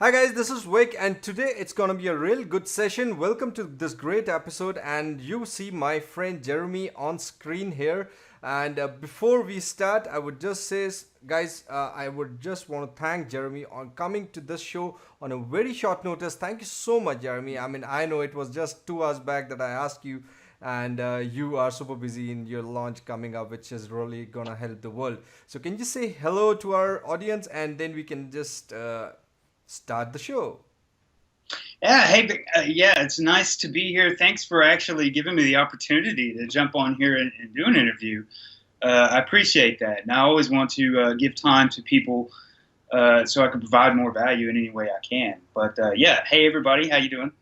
Hi guys, this is Vic, and today it's gonna be a real good session. Welcome to this great episode, and you see my friend Jeremy on screen here. And before we start, I would just say, guys, I would just want to thank Jeremy on coming to this show on a very short notice. Thank you so much, Jeremy. I mean, I know it was just 2 hours back that I asked you, and you are super busy in your launch coming up, which is really gonna help the world. So, can you say hello to our audience, and then we can just start the show. Yeah, hey, yeah, it's nice to be here. Thanks for actually giving me the opportunity to jump on here and do an interview. I appreciate that, and I always want to give time to people so I can provide more value in any way I can. But yeah, hey everybody, how you doing?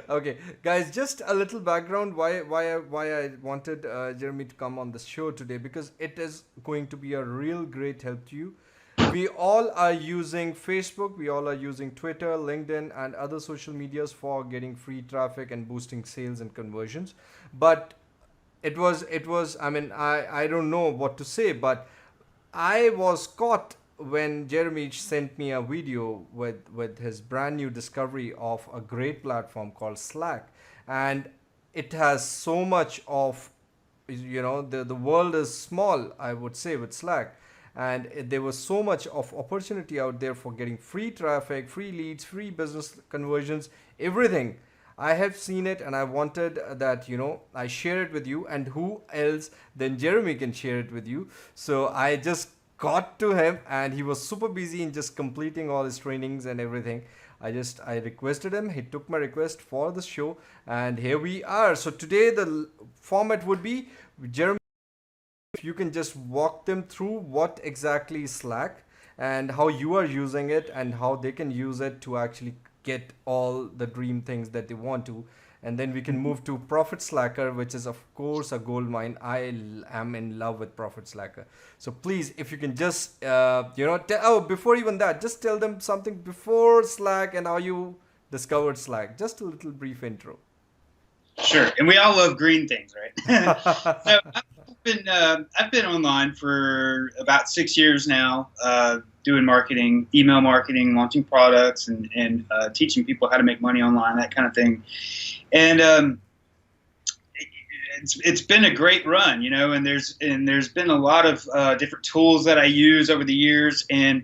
Okay, guys, just a little background why I wanted Jeremy to come on the show today, because it is going to be a real great help to you. We all are using Facebook, we all are using Twitter, LinkedIn, and other social medias for getting free traffic and boosting sales and conversions. But it was I mean, I don't know what to say, but I was caught when Jeremy sent me a video with his brand new discovery of a great platform called Slack. And it has so much of, the world is small, I would say, with Slack. And there was so much of opportunity out there for getting free traffic, free leads, free business conversions, everything. I have seen it, and I wanted that, I share it with you, and who else than Jeremy can share it with you. So I just got to him, and he was super busy in just completing all his trainings and everything. I requested him, he took my request for the show, and here we are. So today the format would be, Jeremy, if you can just walk them through what exactly is Slack and how you are using it and how they can use it to actually get all the dream things that they want to. And then we can move to Profit Slacker, which is, of course, a gold mine. Am in love with Profit Slacker. So please, if you can just, before even that, just tell them something before Slack and how you discovered Slack. Just a little brief intro. Sure, and we all love green things, right? So I've been online for about 6 years now, doing marketing, email marketing, launching products, and teaching people how to make money online, that kind of thing. And it's been a great run, and there's been a lot of different tools that I use over the years. And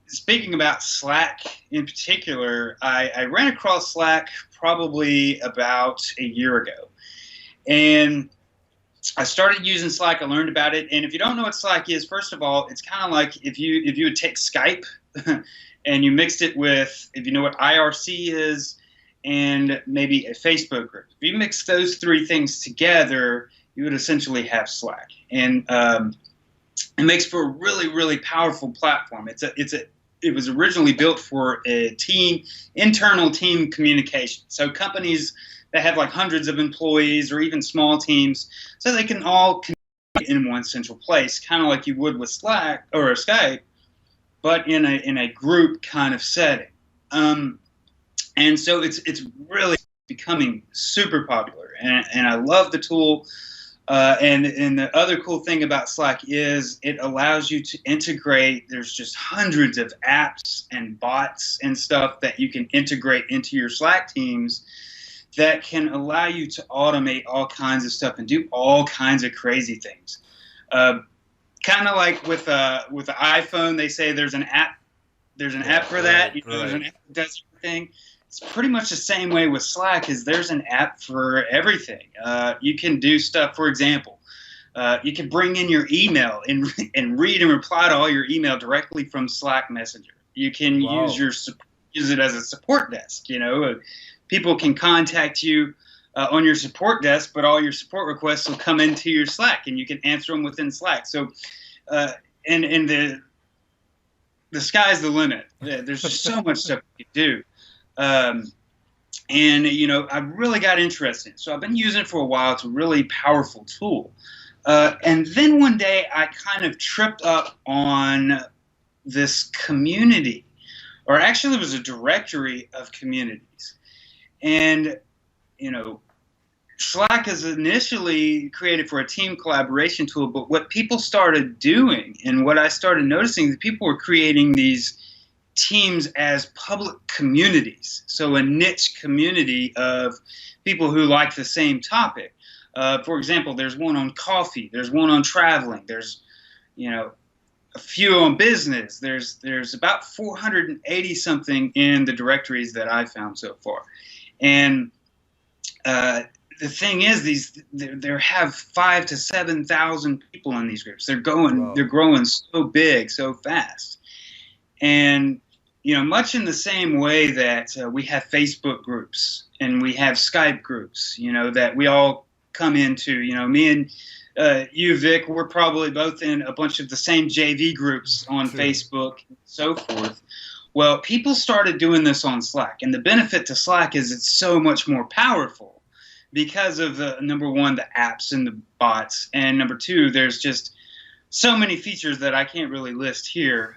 speaking about Slack in particular, I ran across Slack probably about a year ago, and I started using Slack. I learned about it, and if you don't know what Slack is, first of all, it's kind of like if you would take Skype and you mixed it with, if you know what IRC is, and maybe a Facebook group. If you mix those three things together, you would essentially have Slack, and it makes for a really, really powerful platform. It was originally built for a internal team communication. So companies that have like hundreds of employees or even small teams, so they can all communicate in one central place, kind of like you would with Slack or Skype, but in a group kind of setting. And so it's really becoming super popular, and I love the tool. And the other cool thing about Slack is it allows you to integrate. There's just hundreds of apps and bots and stuff that you can integrate into your Slack teams that can allow you to automate all kinds of stuff and do all kinds of crazy things. Kind of like with the iPhone, they say there's an app for that. There's an app that does everything. It's pretty much the same way with Slack. Is there's an app for everything. You can do stuff. For example, you can bring in your email and read and reply to all your email directly from Slack Messenger. You can use it as a support desk. People can contact you on your support desk, but all your support requests will come into your Slack, and you can answer them within Slack. So, and the sky's the limit. There's just so much stuff you can do. And I really got interested in it. So I've been using it for a while. It's a really powerful tool. And then one day I kind of tripped up on this community, or actually it was a directory of communities. And, Slack is initially created for a team collaboration tool, but what people started doing and what I started noticing, that people were creating these teams as public communities. So a niche community of people who like the same topic. For example, there's one on coffee. There's one on traveling. There's, a few on business. There's about 480 something in the directories that I've found so far. And the thing is, there have 5,000 to 7,000 people in these groups. They're growing so big, so fast. And much in the same way that we have Facebook groups and we have Skype groups, that we all come into. Me and you, Vic, we're probably both in a bunch of the same JV groups on Facebook and so forth. Well, people started doing this on Slack, and the benefit to Slack is it's so much more powerful because of number one, the apps and the bots, and number two, there's just so many features that I can't really list here.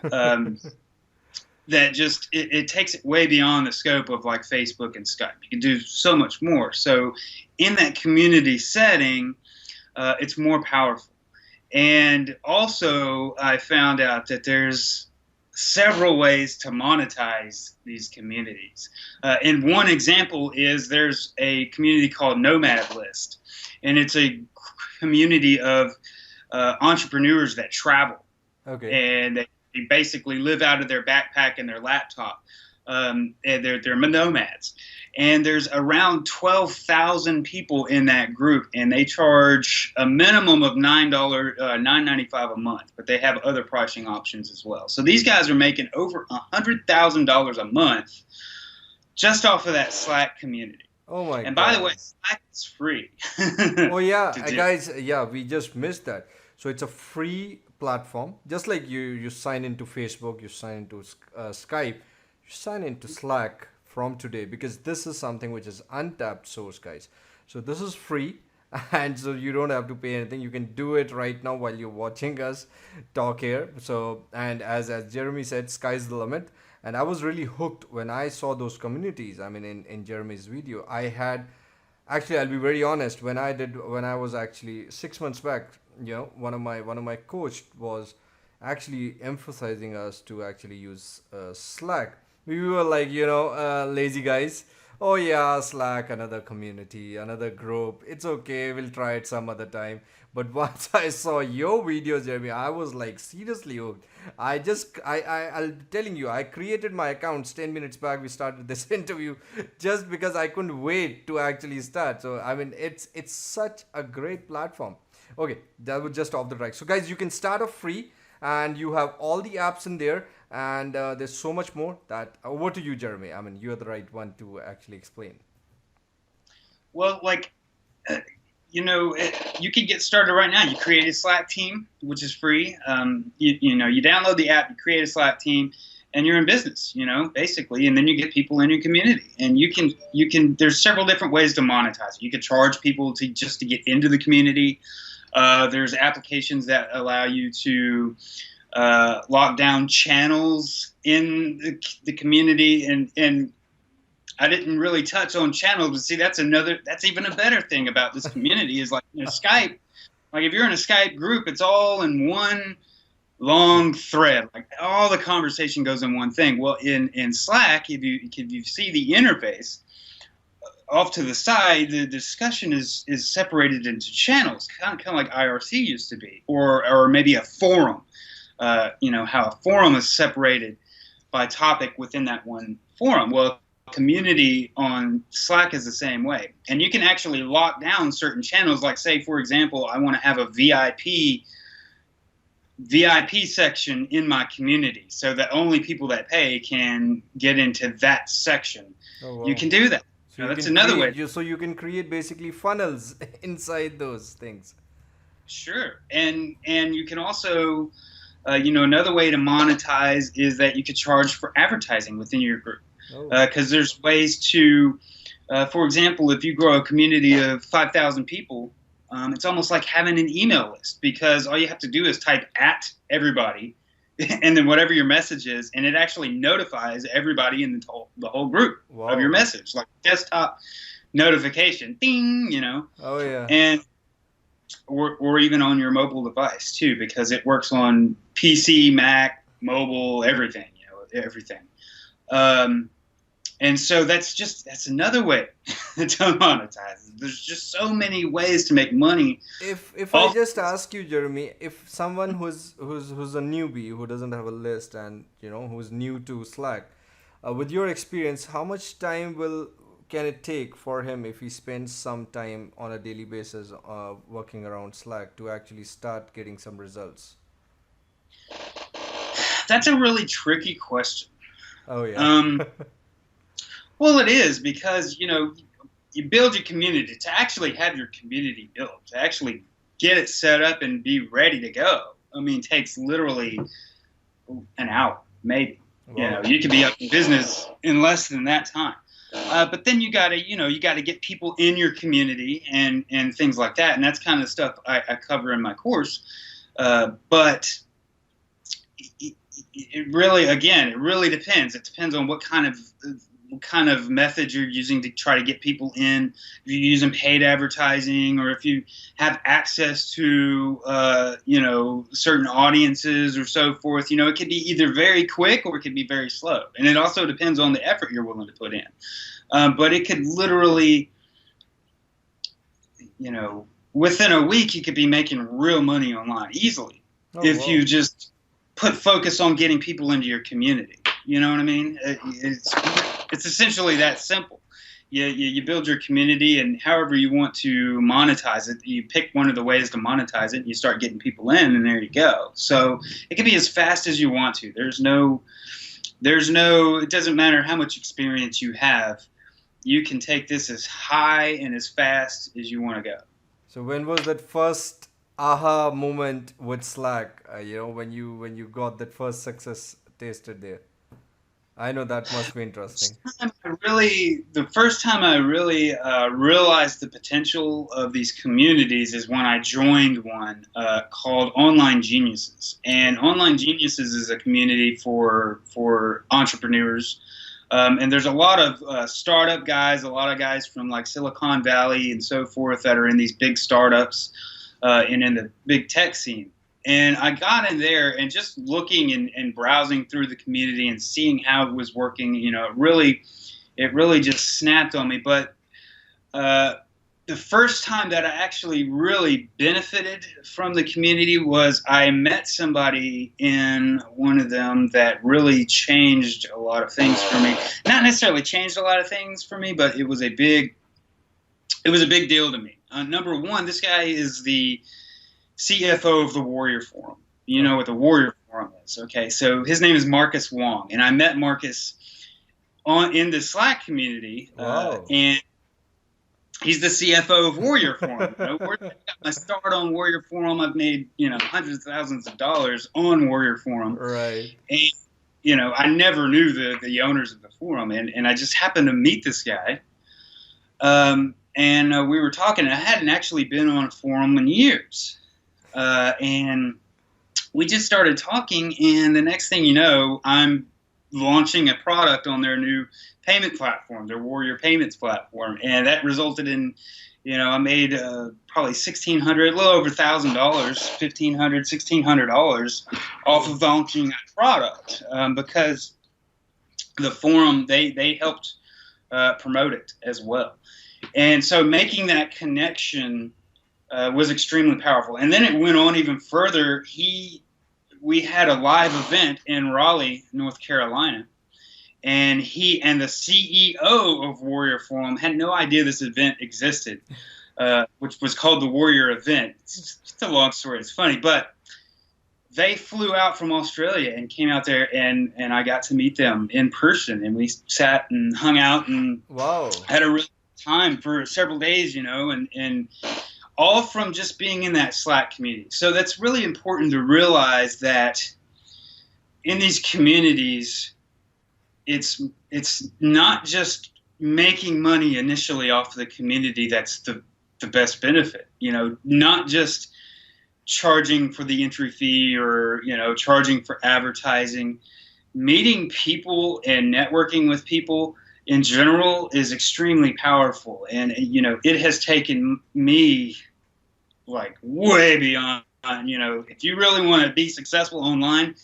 That just it takes it way beyond the scope of like Facebook and Skype. You can do so much more. So in that community setting, it's more powerful. And also I found out that there's several ways to monetize these communities. And one example is there's a community called Nomad List. And it's a community of entrepreneurs that travel. Okay. And they basically live out of their backpack and their laptop. And they're nomads. And there's around 12,000 people in that group, and they charge a minimum of $9.95 a month, but they have other pricing options as well. So these guys are making over $100,000 a month just off of that Slack community. Oh my God. And by the way, Slack is free. Oh yeah, guys, we just missed that. So it's a free platform, just like you sign into Facebook, you sign into Skype, you sign into Slack from today, because this is something which is untapped source, guys. So this is free, and so you don't have to pay anything. You can do it right now while you're watching us talk here. So, and as Jeremy said, sky's the limit. And I was really hooked when I saw those communities. I mean, in Jeremy's video, I had actually, I'll be very honest, when I was actually 6 months back, one of my coach was actually emphasizing us to actually use Slack. We were like, lazy guys. Oh yeah, Slack, another community, another group. It's okay, we'll try it some other time. But once I saw your videos, Jeremy, I was like seriously hooked. I'm telling you, I created my accounts 10 minutes back. We started this interview just because I couldn't wait to actually start. So I mean, it's such a great platform. Okay, that was just off the track. So guys, you can start off free, and you have all the apps in there, and there's so much more. That over to you, Jeremy. I mean, you're the right one to actually explain. Well, you can get started right now. You create a Slack team, which is free. You download the app, you create a Slack team, and you're in business, basically. And then you get people in your community, and you can. There's several different ways to monetize it. You could charge people to get into the community. There's applications that allow you to lock down channels in the community, and I didn't really touch on channels, but see, that's even a better thing about this community is Skype. Like if you're in a Skype group, it's all in one long thread. Like all the conversation goes in one thing. Well, in Slack, if you see the interface, off to the side, the discussion is separated into channels, kind of like IRC used to be, or maybe a forum. How a forum is separated by topic within that one forum. Well, community on Slack is the same way, and you can actually lock down certain channels. Like, say, for example, I want to have a VIP section in my community, so that only people that pay can get into that section. Oh, wow. You can do that. So that's another way. So you can create basically funnels inside those things. Sure, and you can also, another way to monetize is that you could charge for advertising within your group. Because there's ways to, for example, if you grow a community of 5,000 people, it's almost like having an email list, because all you have to do is type at everybody and then whatever your message is, and it actually notifies everybody in the whole group of your message, like desktop notification, ding, Oh yeah. And or even on your mobile device too, because it works on PC, Mac, mobile, everything. everything. And so that's another way to monetize. There's just so many ways to make money. If I just ask you, Jeremy, if someone who's a newbie who doesn't have a list and who's new to Slack, with your experience, how much time will can it take for him if he spends some time on a daily basis working around Slack to actually start getting some results? That's a really tricky question. Oh yeah. Well, it is because you build your community. To actually have your community built, to actually get it set up and be ready to go, I mean, takes literally an hour, maybe. Wow. You could be up in business in less than that time. But then you gotta get people in your community and things like that, and that's kind of stuff I cover in my course. But it really depends. It depends on what kind of method you're using to try to get people in. If you're using paid advertising, or if you have access to certain audiences or so forth. It could be either very quick or it could be very slow, and it also depends on the effort you're willing to put in. But it could literally, within a week you could be making real money online easily if you just put focus on getting people into your community. You know what I mean? It's essentially that simple. You build your community, and however you want to monetize it, you pick one of the ways to monetize it, and you start getting people in, and there you go. So it can be as fast as you want to. It doesn't matter how much experience you have. You can take this as high and as fast as you want to go. So when was that first aha moment with Slack? When you got that first success tasted there. I know that must be interesting. The first time I really realized the potential of these communities is when I joined one called Online Geniuses. And Online Geniuses is a community for entrepreneurs. And there's a lot of startup guys, a lot of guys from like Silicon Valley and so forth that are in these big startups and in the big tech scene. And I got in there and just looking and browsing through the community and seeing how it was working, it really just snapped on me. But the first time that I actually really benefited from the community was I met somebody in one of them that really changed a lot of things for me. Not necessarily changed a lot of things for me, but it was a big deal to me. Number one, this guy is the CFO of the Warrior Forum. You know what the Warrior Forum is, okay? So his name is Marcus Wong, and I met Marcus in the Slack community, and he's the CFO of Warrior Forum. I got my start on Warrior Forum. I've made hundreds of thousands of dollars on Warrior Forum, right? And I never knew the owners of the forum, and I just happened to meet this guy. And we were talking. I hadn't actually been on a forum in years. And we just started talking, and the next thing you know, I'm launching a product on their new payment platform, their Warrior Payments platform, and that resulted in, I made probably $1,600, a little over $1,000, $1,500, $1,600 off of launching that product because the forum they helped promote it as well, and so making that connection was extremely powerful. And then it went on even further. We had a live event in Raleigh, North Carolina, and he and the CEO of Warrior Forum had no idea this event existed, which was called the Warrior Event. It's a long story. It's funny, but they flew out from Australia and came out there, and I got to meet them in person, and we sat and hung out and had a really good time for several days, and all from just being in that Slack community. So that's really important to realize that in these communities, it's not just making money initially off of the community that's the best benefit. Not just charging for the entry fee or charging for advertising. Meeting people and networking with people in general is extremely powerful, and it has taken me like way beyond. If you really want to be successful online,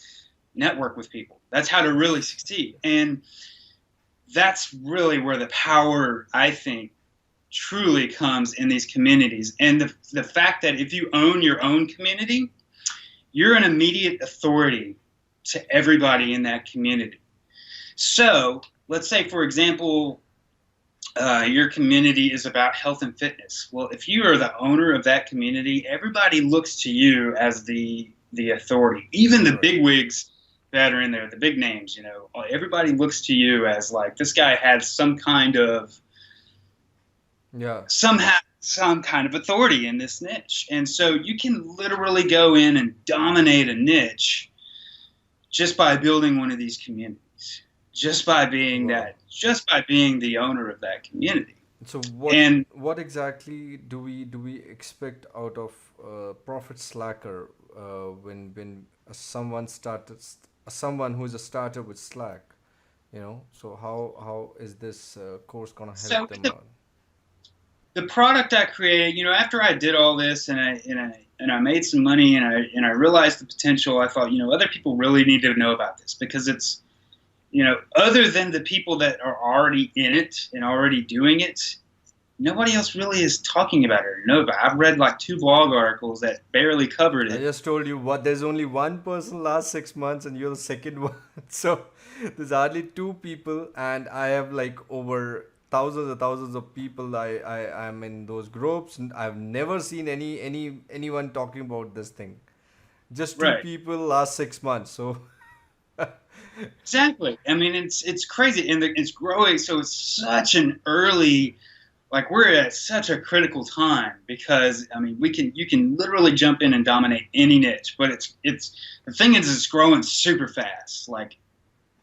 network with people. That's how to really succeed. And that's really where the power, I think, truly comes in these communities. And the fact that if you own your own community, you're an immediate authority to everybody in that community. So let's say, for example, your community is about health and fitness. Well, if you are the owner of that community, everybody looks to you as the authority. Even the bigwigs that are in there, the big names, everybody looks to you as like, this guy has some kind of some kind of authority in this niche. And so you can literally go in and dominate a niche just by building one of these communities, just by being the owner of that community. So what exactly do we expect out of Profit Slacker when someone who's a starter with Slack, So how is this course gonna help So them out? the product I created, after I did all this and I made some money and I realized the potential, I thought, other people really need to know about this, because it's, other than the people that are already in it and already doing it, nobody else really is talking about it or know about it. I've read like 2 blog articles that barely covered I it. just told you what there's only one person last 6 months and you're the second one. So there's hardly 2 people and I have like over thousands of people. I'm in those groups and I've never seen anyone talking about this thing. Just two Right. people last 6 months. So Exactly. I mean, it's crazy, and it's growing. So it's such an early, like we're at such a critical time, because I mean, you can literally jump in and dominate any niche, but it's the thing is it's growing super fast. Like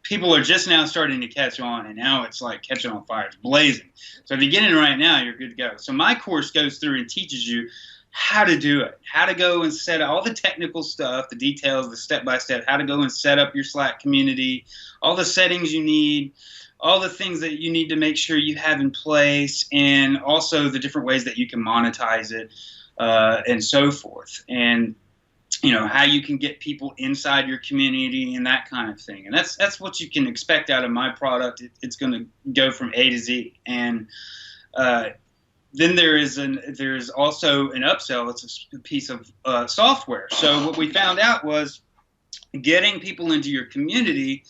people are just now starting to catch on, and now it's like catching on fire. It's blazing. So if you get in right now, you're good to go. So my course goes through and teaches you how to do it, how to go and set up all the technical stuff, the details, the step-by-step, how to go and set up your Slack community, all the settings you need, all the things that you need to make sure you have in place, and also the different ways that you can monetize it, and so forth. And how you can get people inside your community and that kind of thing. And that's what you can expect out of my product. It's going to go from A to Z. And then there's also an upsell. It's a piece of software. So what we found out was getting people into your community.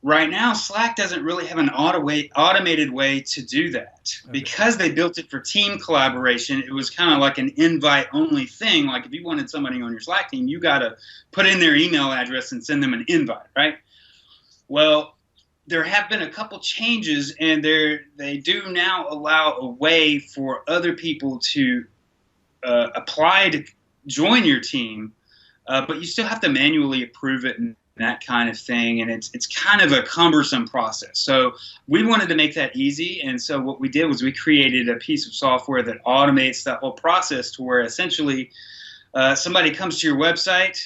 Right now, Slack doesn't really have an automated way to do that. okay. Because they built it for team collaboration. It was kind of like an invite-only thing. Like if you wanted somebody on your Slack team, you got to put in their email address and send them an invite, right? Well, there have been a couple changes, and they do now allow a way for other people to apply to join your team, but you still have to manually approve it and that kind of thing, and it's kind of a cumbersome process. So we wanted to make that easy, and so what we did was we created a piece of software that automates that whole process to where essentially somebody comes to your website,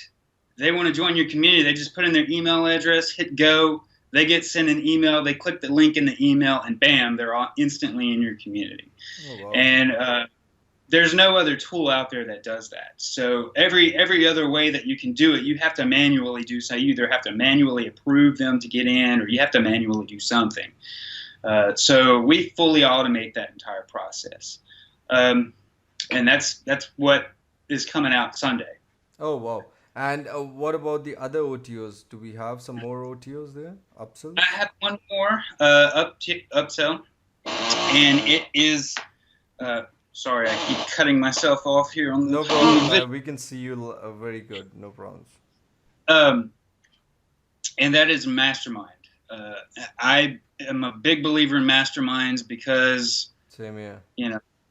they want to join your community, they just put in their email address, hit go, they get sent an email, they click the link in the email, and bam, they're all instantly in your community. Oh, wow. And there's no other tool out there that does that. So every other way that you can do it, you have to manually do. So you either have to manually approve them to get in, or you have to manually do something. So we fully automate that entire process. And that's what is coming out Sunday. Oh, wow. And what about the other OTOs? Do we have some more OTOs there? Upsells? I have one more upsell, and it is. Sorry, I keep cutting myself off here on the, No on the problem. video. We can see you very good. No problems. And that is Mastermind. I am a big believer in masterminds because, Same here.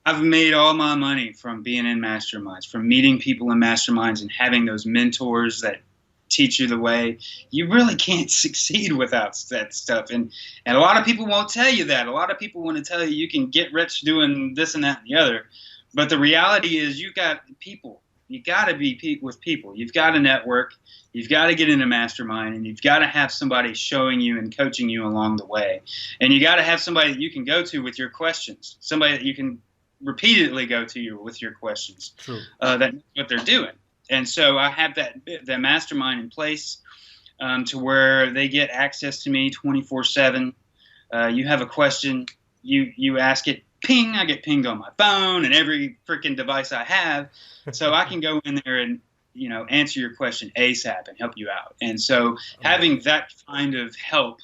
I've made all my money from being in masterminds, from meeting people in masterminds and having those mentors that teach you the way. You really can't succeed without that stuff. And a lot of people won't tell you that. A lot of people want to tell you can get rich doing this and that and the other. But the reality is you got people. You got to be with people. You've got to network. You've got to get into mastermind, and you've got to have somebody showing you and coaching you along the way. And you got to have somebody that you can go to with your questions, somebody that you can repeatedly go to you with your questions. True. That knows what they're doing. And so I have that mastermind in place. to where they get access to me 24/7. You have a question, you ask it, ping, I get pinged on my phone and every freaking device I have, so I can go in there and answer your question ASAP and help you out. And so having Amazing. that kind of help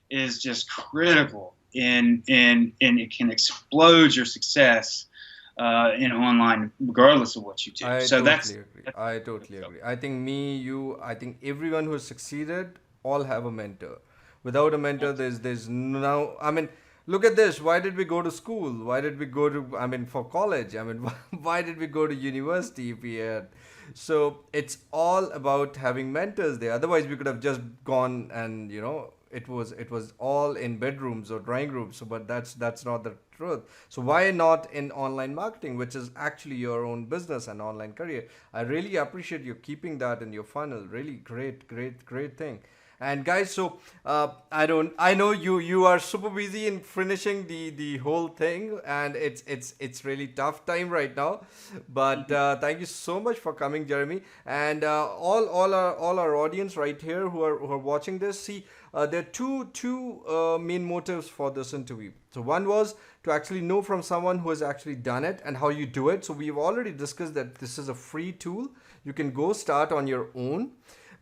is just critical and it can explode your success in online, regardless of what you do. I So totally that's, agree. that's I totally agree. I think me, you, I think everyone who has succeeded all have a mentor. Without a mentor, there's no. I mean, look at this. Why did we go to school? Why did we go to? I mean, for college. I mean, why did we go to university if we had? So it's all about having mentors there. Otherwise, we could have just gone and it was all in bedrooms or drawing rooms. So, but that's not the truth. So why not in online marketing, which is actually your own business and online career? I really appreciate you keeping that in your funnel. Really great, great, great thing. And guys, so I know you are super busy in finishing the whole thing, and it's really tough time right now. But thank you so much for coming, Jeremy, and all our audience right here who are watching this. See, there are two main motives for this interview. So one was to actually know from someone who has actually done it and how you do it. So we've already discussed that this is a free tool. You can go start on your own.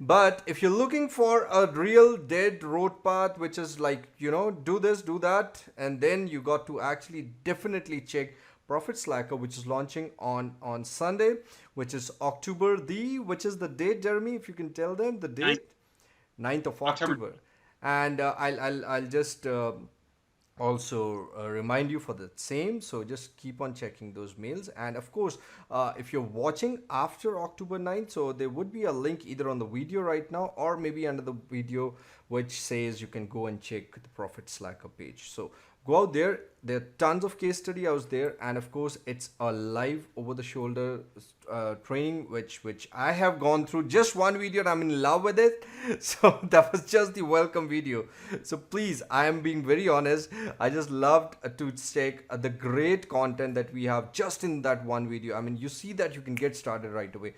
But if you're looking for a real dead road path, which is like, do this, do that, and then you got to actually definitely check Profit Slacker, which is launching on Sunday, which is which is the date, Jeremy, if you can tell them the ninth, date, 9th of October. October. And I'll just also remind you for the same, so just keep on checking those mails. And of course, if you're watching after October 9th, so there would be a link either on the video right now or maybe under the video which says you can go and check the Profit Slacker page. So go out there. There are tons of case study out there, and of course it's a live over the shoulder training which I have gone through just one video and I'm in love with it. So that was just the welcome video. So please, I am being very honest, I just loved to check the great content that we have just in that one video. I mean, you see that you can get started right away.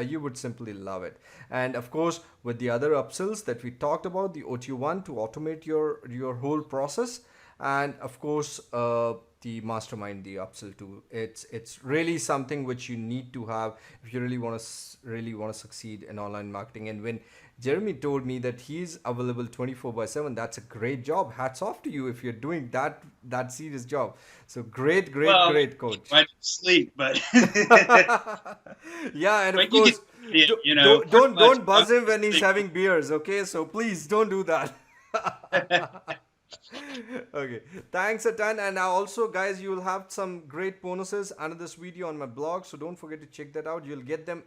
You would simply love it. And of course, with the other upsells that we talked about, the OT1 to automate your whole process, and of course the Mastermind, the upsell tool. It's really something which you need to have if you really want to succeed in online marketing. And when Jeremy told me that he's available 24/7, that's a great job. Hats off to you if you're doing that serious job. So great, great, Well, great, coach. I sleep, but Yeah, and of but you course, get pretty don't much. don't buzz him when he's having beers. Okay, so please don't do that. Okay, thanks a ton. And now also, guys, you will have some great bonuses under this video on my blog, so don't forget to check that out. You'll get them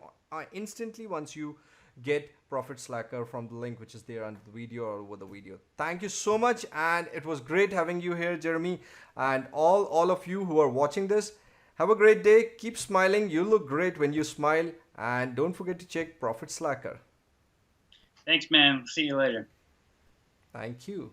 instantly once you get Profit Slacker from the link which is there under the video or over the video. Thank you so much, and it was great having you here, Jeremy, and all of you who are watching this. Have a great day. Keep smiling. You look great when you smile, and don't forget to check Profit Slacker. Thanks, man. See you later. Thank you.